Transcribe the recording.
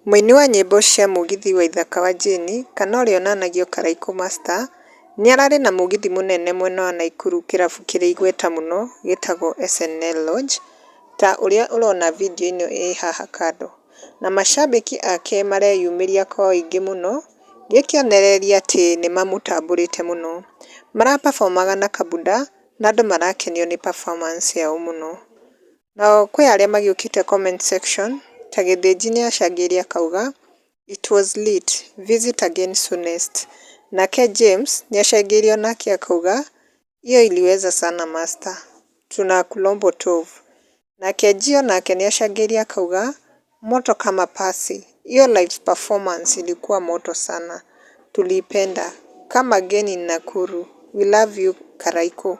Mũini wa nyĩmbo cia mũgithi wa ithaka wa Jane kana ũrĩa ũnanagio Karaikũ Master nĩararĩ na mũgithi mũnene mwena wa Nakuru kĩrabu kĩrĩ igweta mũno gĩtagwo SNL Lodge ta ũrĩa ũrona video ĩno ĩ haha kando. Na macambĩki ake mareyumĩria kwa ũingĩ mũno gĩkĩonereria atĩ nĩmamũtambũrĩte mũno. Mara perform aga na kabunda na andũ marakenio nĩ performance yao mũno. Nao kwĩ arĩa magĩũkĩte comment section ta Gĩthĩnji nĩacangĩire akauga it was lit, visit again soonest. Nake James nĩacangĩire onake akauga hiyo iliweza sana master, tunakulombo tov. Nake G onake nĩacangĩire akauga moto kama pasi, hiyo live performance ilikuwa moto sana, tuliipenda, come again in Nakuru, we love you Karaikũ.